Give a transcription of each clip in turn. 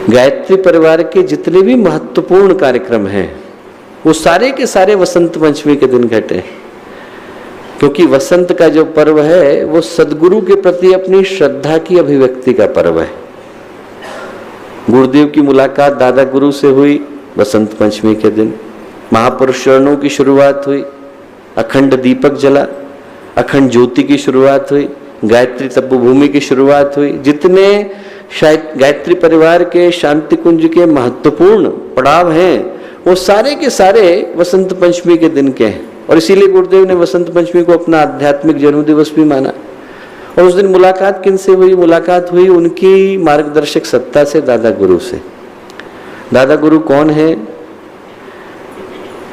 गायत्री परिवार के जितने भी महत्वपूर्ण कार्यक्रम हैं वो सारे के सारे वसंत पंचमी के दिन घटे, क्योंकि वसंत का जो पर्व है वो सद्गुरु के प्रति अपनी श्रद्धा की अभिव्यक्ति का पर्व है। गुरुदेव की मुलाकात दादा गुरु से हुई वसंत पंचमी के दिन, महापुरुष चरणों की शुरुआत हुई, अखंड दीपक जला, अखंड ज्योति की शुरुआत हुई, गायत्री तपोभूमि की शुरुआत हुई। जितने शायद गायत्री परिवार के शांति कुंज के महत्वपूर्ण पड़ाव हैं वो सारे के सारे वसंत पंचमी के दिन के हैं, और इसीलिए गुरुदेव ने वसंत पंचमी को अपना आध्यात्मिक जन्म दिवस भी माना। और उस दिन मुलाकात किन से हुई? मुलाकात हुई उनकी मार्गदर्शक सत्ता से, दादा गुरु से। दादा गुरु कौन है,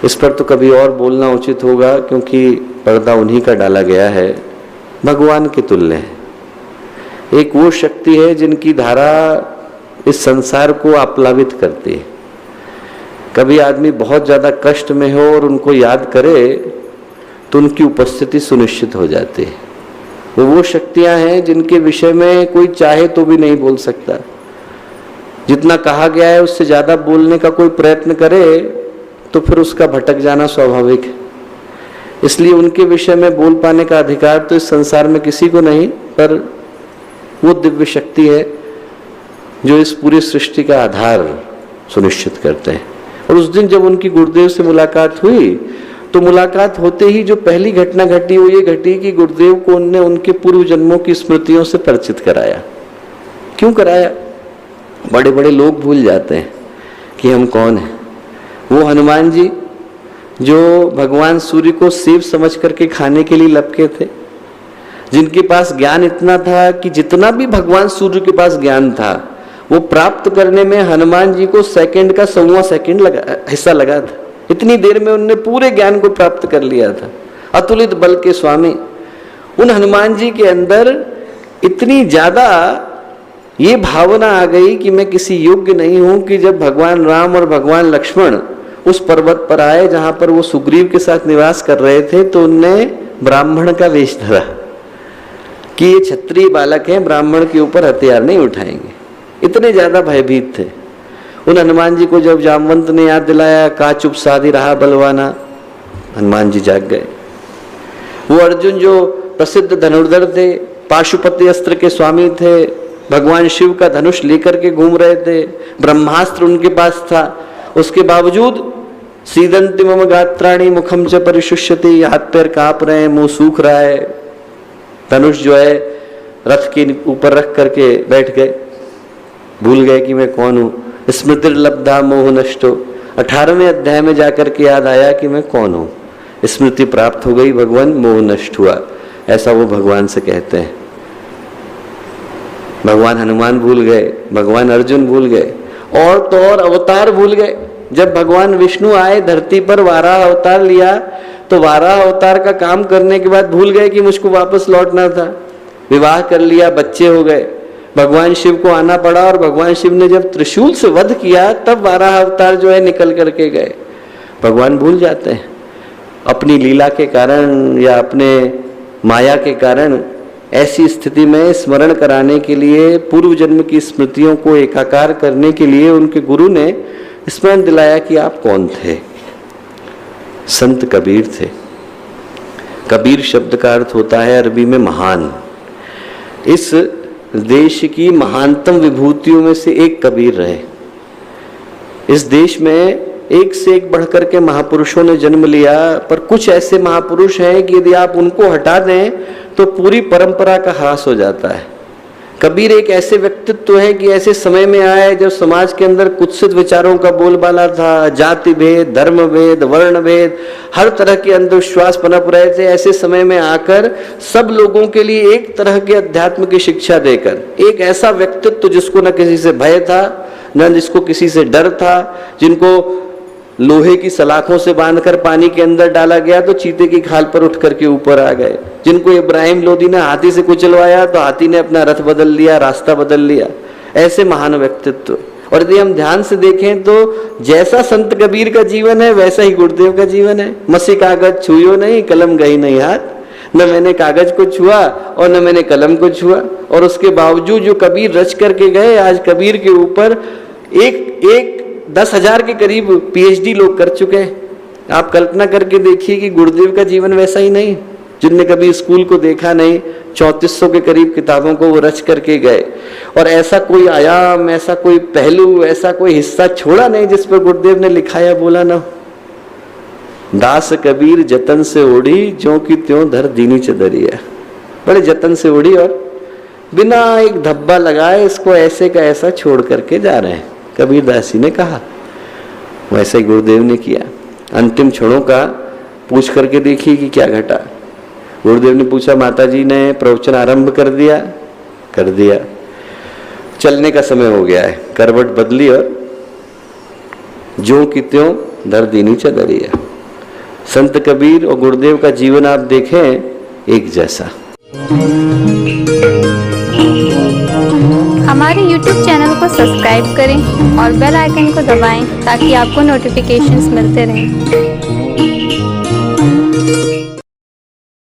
इस पर तो कभी और बोलना उचित होगा, क्योंकि पर्दा उन्हीं का डाला गया है। भगवान के तुल्य है, एक वो शक्ति है जिनकी धारा इस संसार को आप्लावित करती है। कभी आदमी बहुत ज्यादा कष्ट में हो और उनको याद करे तो उनकी उपस्थिति सुनिश्चित हो जाती है। वो शक्तियां हैं जिनके विषय में कोई चाहे तो भी नहीं बोल सकता। जितना कहा गया है उससे ज्यादा बोलने का कोई प्रयत्न करे तो फिर उसका भटक जाना स्वाभाविक है। इसलिए उनके विषय में बोल पाने का अधिकार तो इस संसार में किसी को नहीं, पर वो दिव्य शक्ति है जो इस पूरी सृष्टि का आधार सुनिश्चित करते हैं। और उस दिन जब उनकी गुरुदेव से मुलाकात हुई तो मुलाकात होते ही जो पहली घटना घटी वो ये घटी कि गुरुदेव को उनने उनके पूर्व जन्मों की स्मृतियों से परिचित कराया। क्यों कराया? बड़े बड़े लोग भूल जाते हैं कि हम कौन हैं। वो हनुमान जी जो भगवान सूर्य को सेब समझ करके खाने के लिए लपके थे, जिनके पास ज्ञान इतना था कि जितना भी भगवान सूर्य के पास ज्ञान था वो प्राप्त करने में हनुमान जी को सेकंड का 100वां सेकंड हिस्सा लगा था। इतनी देर में उनने पूरे ज्ञान को प्राप्त कर लिया था। अतुलित बल के स्वामी उन हनुमान जी के अंदर इतनी ज्यादा ये भावना आ गई कि मैं किसी योग्य नहीं हूं, कि जब भगवान राम और भगवान लक्ष्मण उस पर्वत पर आए जहां पर वो सुग्रीव के साथ निवास कर रहे थे तो उनने ब्राह्मण का वेश धरा कि ये क्षत्रिय बालक हैं, ब्राह्मण के ऊपर हथियार नहीं उठाएंगे। इतने ज्यादा भयभीत थे। उन हनुमान जी को जब जामवंत ने याद दिलाया, का चुप साधी रहा बलवाना, हनुमान जी जाग गए। वो अर्जुन जो प्रसिद्ध धनुर्धर थे, पाशुपति अस्त्र के स्वामी थे, भगवान शिव का धनुष लेकर के घूम रहे थे, ब्रह्मास्त्र उनके पास था, उसके बावजूद सीदंति मम गात्राणि मुखम च परिशुष्यति, हाथ पैर कांप रहे हैं, मुंह सूख रहा है, धनुष जो है रथ के ऊपर रख करके बैठ गए। भूल गए कि मैं कौन हूं। स्मृतिर्लब्धा मोह नष्टो, 18वें अध्याय में जाकर के याद आया कि मैं कौन हूं। स्मृति प्राप्त हो गई, भगवान मोह नष्ट हुआ, ऐसा वो भगवान से कहते हैं। भगवान हनुमान भूल गए, भगवान अर्जुन भूल गए, और तो और अवतार भूल गए। जब भगवान विष्णु आए धरती पर, वाराह अवतार लिया, तो वाराह अवतार का काम करने के बाद भूल गए कि मुझको वापस लौटना था। विवाह कर लिया, बच्चे हो गए, भगवान शिव को आना पड़ा, और भगवान शिव ने जब त्रिशूल से वध किया तब वाराह अवतार जो है निकल करके गए। भगवान भूल जाते हैं अपनी लीला के कारण या अपने माया के कारण। ऐसी स्थिति में स्मरण कराने के लिए, पूर्व जन्म की स्मृतियों को एकाकार करने के लिए उनके गुरु ने स्मरण दिलाया कि आप कौन थे। संत कबीर थे। कबीर शब्द का अर्थ होता है अरबी में महान। इस देश की महानतम विभूतियों में से एक कबीर रहे। इस देश में एक से एक बढ़कर के महापुरुषों ने जन्म लिया, पर कुछ ऐसे महापुरुष हैं कि यदि आप उनको हटा दें तो पूरी परंपरा का ह्रास हो जाता है। कबीर एक ऐसे व्यक्तित्व है कि ऐसे समय में आए जब समाज के अंदर कुत्सित विचारों का बोलबाला था, जाति भेद, धर्म भेद, वर्ण भेद, हर तरह के अंधविश्वास पनप रहे थे। ऐसे समय में आकर सब लोगों के लिए एक तरह के अध्यात्म की शिक्षा देकर, एक ऐसा व्यक्तित्व जिसको न किसी से भय था, न जिसको किसी से डर था, जिनको लोहे की सलाखों से बांधकर पानी के अंदर डाला गया तो चीते की खाल पर उठ करके ऊपर आ गए, जिनको इब्राहिम लोदी ने हाथी से कुचलवाया तो हाथी ने अपना रथ बदल लिया, रास्ता बदल लिया। ऐसे महान व्यक्तित्व। और यदि हम ध्यान से देखें तो जैसा संत कबीर का जीवन है वैसा ही गुरुदेव का जीवन है। मसी कागज छुयो नहीं, कलम गई नहीं हाथ, न मैंने कागज को छुआ और न मैंने कलम को छुआ। और उसके बावजूद जो कबीर रच करके गए, आज कबीर के ऊपर एक 10,000 के करीब पीएचडी लोग कर चुके हैं। आप कल्पना करके देखिए कि गुरुदेव का जीवन वैसा ही नहीं, जिनने कभी स्कूल को देखा नहीं, 3400 के करीब किताबों को वो रच करके गए, और ऐसा कोई आयाम, ऐसा कोई पहलू, ऐसा कोई हिस्सा छोड़ा नहीं जिस पर गुरुदेव ने लिखा या बोला ना। दास कबीर जतन से ओढ़ी, ज्यों की त्यों धर दीनी चदरिया। बड़े जतन से ओढ़ी और बिना एक धब्बा लगाए इसको ऐसे का ऐसा छोड़ करके जा रहे हैं। कबीर दास जी ने कहा, वैसे ही गुरुदेव ने किया। अंतिम क्षणों का पूछ करके देखिए कि क्या घटा। गुरुदेव ने पूछा, माता जी ने प्रवचन आरंभ कर दिया? कर दिया। चलने का समय हो गया है। करवट बदली और ज्यों की त्यों धर दीनी चदरिया। संत कबीर और गुरुदेव का जीवन आप देखें एक जैसा। हमारे YouTube चैनल को सब्सक्राइब करें और बेल आइकन को दबाएं ताकि आपको नोटिफिकेशंस मिलते रहें।